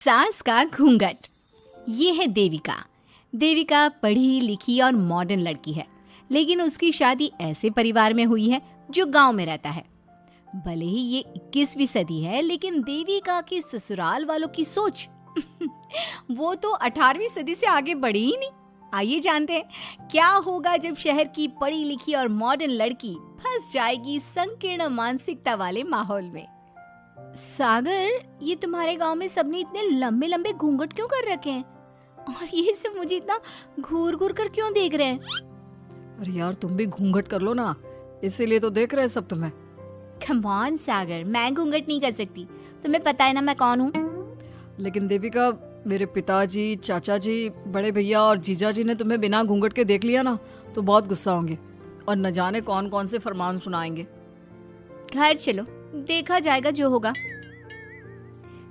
सास का घूंघट। ये है देविका। देविका पढ़ी लिखी और मॉडर्न लड़की है, लेकिन उसकी शादी ऐसे परिवार में हुई है जो गांव में रहता है। भले ही ये 21वीं सदी है, लेकिन देविका की ससुराल वालों की सोच वो तो 18वीं सदी से आगे बढ़ी ही नहीं। आइए जानते हैं क्या होगा जब शहर की पढ़ी लिखी और मॉडर्न लड़की फंस जाएगी संकीर्ण मानसिकता वाले माहौल में। सागर, ये तुम्हारे गांव में सबने इतने लंबे लंबे घूंघट क्यों कर रखे हैं? और ये सब मुझे इतना घूर घूर कर क्यों देख रहे हैं? अरे यार, तुम भी घूंघट कर लो ना, इसीलिए तो देख रहे हैं सब तुम्हें। कम ऑन सागर, मैं घूंघट नहीं कर सकती। तुम्हें पता है ना मैं कौन हूँ। लेकिन देविका, मेरे पिताजी, चाचा जी, बड़े भैया और जीजा जी ने तुम्हें बिना घूंघट के देख लिया ना तो बहुत गुस्सा होंगे और न जाने कौन कौन से फरमान सुनाएंगे। घर चलो, देखा जाएगा जो होगा।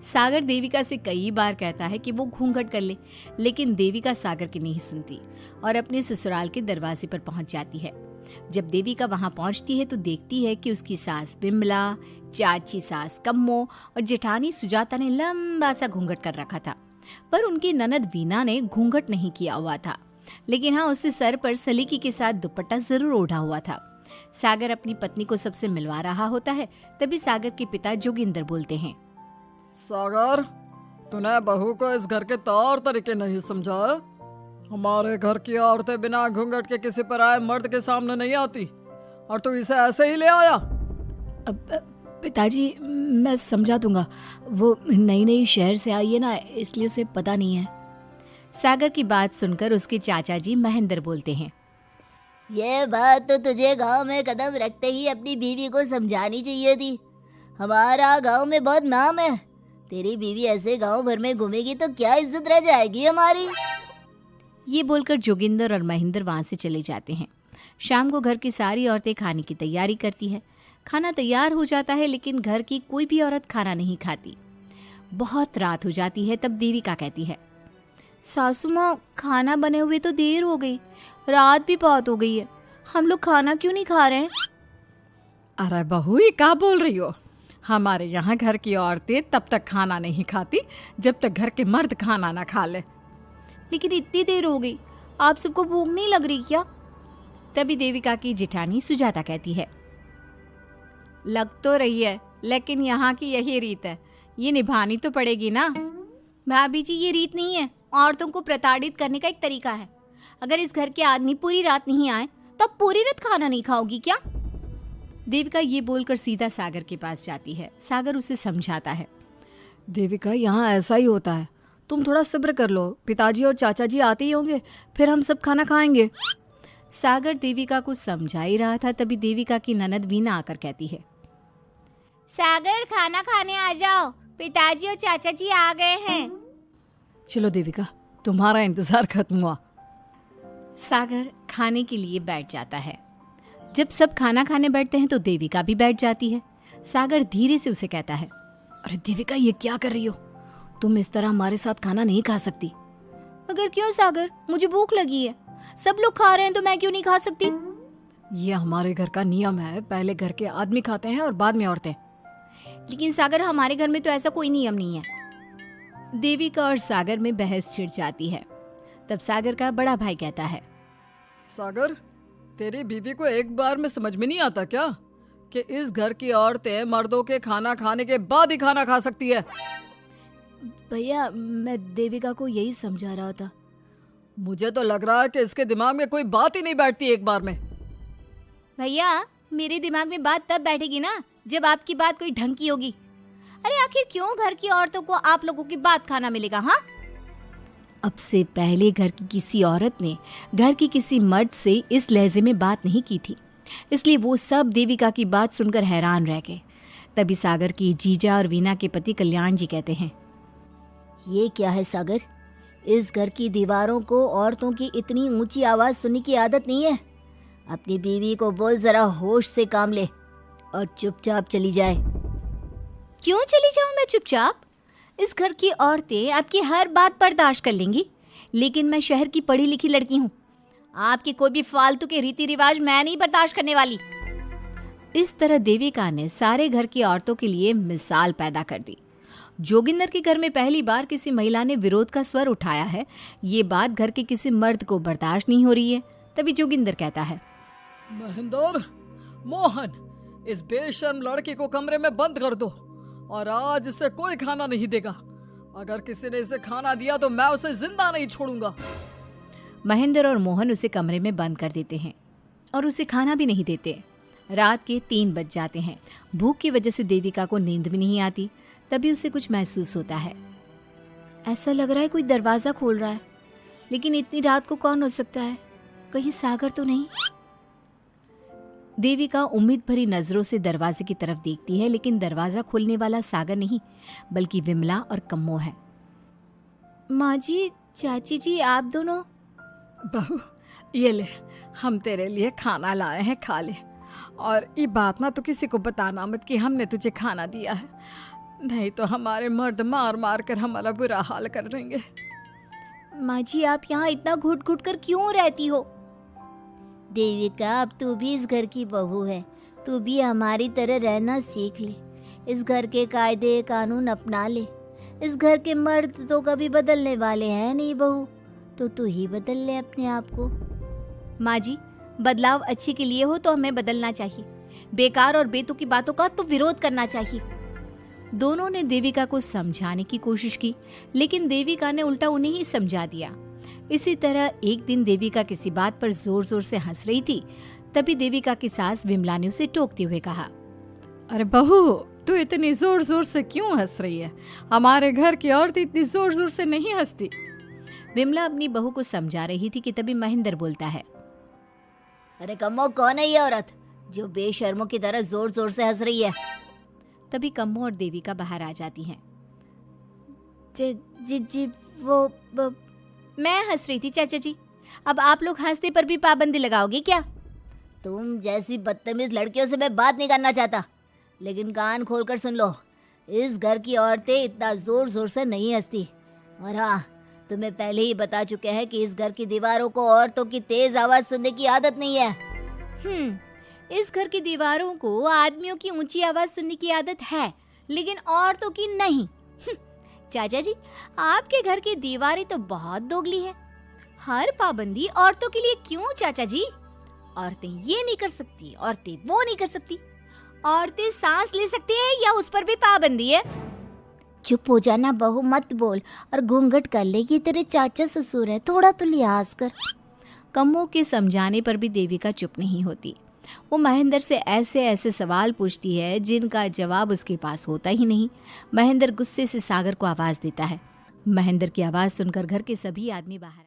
सागर देविका से कई बार कहता है कि वो घूंघट कर ले, लेकिन देविका सागर की नहीं सुनती और अपने ससुराल के दरवाजे पर पहुंच जाती है। जब देविका वहां पहुंचती है तो देखती है कि उसकी सास बिमला, चाची सास कम्मो और जेठानी सुजाता ने लंबा सा घूंघट कर रखा था, पर उनकी ननद वीना ने घूंघट नहीं किया हुआ था। लेकिन हाँ, उसने सर पर सलीकी के साथ दुपट्टा जरूर ओढ़ा हुआ था। सागर अपनी पत्नी को सबसे मिलवा रहा होता है, तभी सागर के पिता जोगिंदर बोलते हैं, सागर, तूने बहू को इस घर के तौर तरीके नहीं समझा। हमारे घर की औरतें बिना घूंघट के किसी पर आए मर्द के सामने नहीं आती और तू इसे ऐसे ही ले आया। पिताजी, मैं समझा दूंगा। वो नई नई शहर से आई है ना, इसलिए उसे पता नहीं है। सागर की बात सुनकर उसके चाचा जी महेंद्र बोलते हैं, ये बात तो तुझे गांव में कदम रखते ही अपनी बीवी को समझानी चाहिए थी। हमारा गांव में बहुत नाम है। तेरी बीवी ऐसे गांव भर में घूमेगी तो क्या इज्जत रह जाएगी हमारी। ये बोलकर जोगिंदर और महेंद्र वहां से चले जाते हैं। शाम को घर की सारी औरतें खाने की तैयारी करती है। खाना तैयार हो जाता है, लेकिन घर की कोई भी औरत खाना नहीं खाती। बहुत रात हो जाती है, तब देविका कहती है, सासू माँ, खाना बने हुए तो देर हो गई, रात भी बहुत हो गई है, हम लोग खाना क्यों नहीं खा रहे हैं? अरे बहू, ये क्या बोल रही हो? हमारे यहाँ घर की औरतें तब तक खाना नहीं खाती जब तक घर के मर्द खाना ना खा ले। लेकिन इतनी देर हो गई, आप सबको भूख नहीं लग रही क्या? तभी देविका की जेठानी सुजाता कहती है, लग तो रही है, लेकिन यहाँ की यही रीत है, ये निभानी तो पड़ेगी ना। भाभी जी, ये रीत नहीं है, औरतों को प्रताड़ित करने का एक तरीका है। अगर इस घर के आदमी पूरी रात नहीं आए तो आप पूरी रात खाना नहीं खाओगी क्या? देविका ये बोलकर सीधा सागर के पास जाती है। सागर उसे समझाता है, देविका, यहाँ ऐसा ही होता है, तुम थोड़ा सब्र कर लो, पिताजी और चाचा जी आते ही होंगे, फिर हम सब खाना खाएंगे। सागर देविका को समझा ही रहा था, तभी देविका की ननद वीना आकर कहती है, सागर, खाना खाने आ जाओ, पिताजी और चाचा जी आ गए हैं। चलो देविका, तुम्हारा इंतजार खत्म हुआ। सागर खाने के लिए बैठ जाता है। जब सब खाना खाने बैठते हैं तो देविका भी बैठ जाती है। सागर धीरे से उसे कहता है, अरे देविका, ये क्या कर रही हो? तुम इस तरह हमारे साथ खाना नहीं खा सकती। मगर क्यों सागर, मुझे भूख लगी है, सब लोग खा रहे हैं तो मैं क्यों नहीं खा सकती? ये हमारे घर का नियम है, पहले घर के आदमी खाते हैं और बाद में औरतें। लेकिन सागर, हमारे घर में तो ऐसा कोई नियम नहीं है। देविका और सागर में बहस छिड़ जाती है। तब सागर का बड़ा भाई कहता है, सागर, तेरी बीवी को एक बार में समझ में नहीं आता क्या कि इस घर की औरतें मर्दों के खाना खाने के बाद ही खाना खा सकती है? भैया, मैं देविका को यही समझा रहा था। मुझे तो लग रहा है कि इसके दिमाग में कोई बात ही नहीं बैठती एक बार में। भैया, मेरे दिमाग में बात तब बैठेगी ना जब आपकी बात कोई ढंग की होगी। अरे आखिर क्यों घर की औरतों को आप लोगों की बात खाना मिलेगा? हाँ, अब से पहले घर की किसी औरत ने घर की किसी मर्द से इस लहजे में बात नहीं की थी, इसलिए वो सब देविका की बात सुनकर हैरान रह गए। तभी सागर की जीजा और वीना के पति कल्याण जी कहते हैं, ये क्या है सागर, इस घर की दीवारों को औरतों की इतनी ऊंची आवाज सुनने की आदत नहीं है। अपनी बीवी को बोल जरा होश से काम ले और चुपचाप चली जाए। क्यों चली जाऊं मैं चुपचाप? इस घर की औरतें आपकी हर बात बर्दाश्त कर लेंगी, लेकिन मैं शहर की पढ़ी लिखी लड़की हूँ। आपकी कोई भी फालतू के रीति रिवाज मैं नहीं बर्दाश्त करने वाली। इस तरह देविका ने सारे घर की औरतों के लिए मिसाल पैदा कर दी। जोगिंदर के घर में पहली बार किसी महिला ने विरोध का स्वर उठाया है। ये बात घर के किसी मर्द को बर्दाश्त नहीं हो रही है। तभी जोगिंदर कहता है, महेंद्र, मोहन, इस बेशर्म लड़की को कमरे में बंद कर दो और आज इसे कोई खाना नहीं देगा। अगर किसी ने इसे खाना दिया तो मैं उसे जिंदा नहीं छोड़ूंगा। महेंद्र और मोहन उसे कमरे में बंद कर देते हैं और उसे खाना भी नहीं देते। रात के 3 बज जाते हैं। भूख की वजह से देविका को नींद भी नहीं आती। तभी उसे कुछ महसूस होता है। ऐसा लग रहा है कोई दरवाजा खोल रहा है, लेकिन इतनी रात को कौन हो सकता है? कहीं सागर तो नहीं? देविका उम्मीद भरी नजरों से दरवाजे की तरफ देखती है, लेकिन दरवाजा खोलने वाला सागर नहीं बल्कि विमला और कम्मो है। माँ जी, चाची जी, आप दोनों? बहू, ये ले, हम तेरे लिए खाना लाए हैं, खा ले। और ये बात ना तो किसी को बताना मत कि हमने तुझे खाना दिया है, नहीं तो हमारे मर्द मार मार कर हमारा बुरा हाल कर देंगे। माँ जी, आप यहाँ इतना घुट घुट कर क्यों रहती हो? देविका, अब तू भी इस घर की बहू है, तू भी हमारी तरह रहना सीख ले। इस घर के कायदे कानून अपना ले। इस घर के मर्द तो कभी बदलने वाले हैं नहीं बहू, तो तू ही बदल ले अपने आप को। माँ जी, बदलाव अच्छे के लिए हो तो हमें बदलना चाहिए। बेकार और बेतुकी बातों का तो विरोध करना चाहिए। दोनों ने देविका को समझाने की कोशिश की, लेकिन देविका ने उल्टा उन्हें ही समझा दिया। इसी तरह एक दिन देविका किसी बात पर जोर जोर से हंस रही थी। तभी देविका की सास विमला ने उसे टोकते हुए कहा, अरे बहू, तू इतनी जोर जोर से क्यों हंस रही है? हमारे घर की औरत इतनी जोर जोर से नहीं हंसती। विमला अपनी बहू को समझा रही थी कि तभी महेंद्र बोलता है, अरे कम्मो, कौन है ये औरत जो बेशर्मों की तरह जोर जोर से हंस रही है? तभी कम्मो और देविका बाहर आ जाती हैं। जी जी जी, वो मैं हंस रही थी चाचा जी। अब आप लोग हंसने पर भी पाबंदी लगाओगे क्या? तुम जैसी बदतमीज लड़कियों से मैं बात नहीं करना चाहता, लेकिन कान खोलकर सुन लो, इस घर की औरतें इतना जोर जोर से नहीं हंसती। और हाँ, तुम्हें पहले ही बता चुके हैं कि इस घर की दीवारों को औरतों की तेज आवाज सुनने की आदत नहीं है। इस घर की दीवारों को आदमियों की ऊंची आवाज सुनने की आदत है, लेकिन औरतों की नहीं। चाचा जी, आपके घर की दीवारें तो बहुत दोगली है। हर पाबंदी औरतों के लिए क्यों चाचा जी? औरतें ये नहीं कर सकती, औरतें वो नहीं कर सकती। औरतें सांस ले सकती है या उस पर भी पाबंदी है? चुप हो जाना बहू, मत बोल और घूंघट कर ले। ये तेरे चाचा ससुर है, थोड़ा तो लिहाज कर। कम्मो के समझाने पर भी देविका चुप नहीं होती। वो महेंद्र से ऐसे ऐसे सवाल पूछती है जिनका जवाब उसके पास होता ही नहीं। महेंद्र गुस्से से सागर को आवाज देता है। महेंद्र की आवाज सुनकर घर के सभी आदमी बाहर